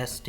SD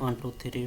1 2 3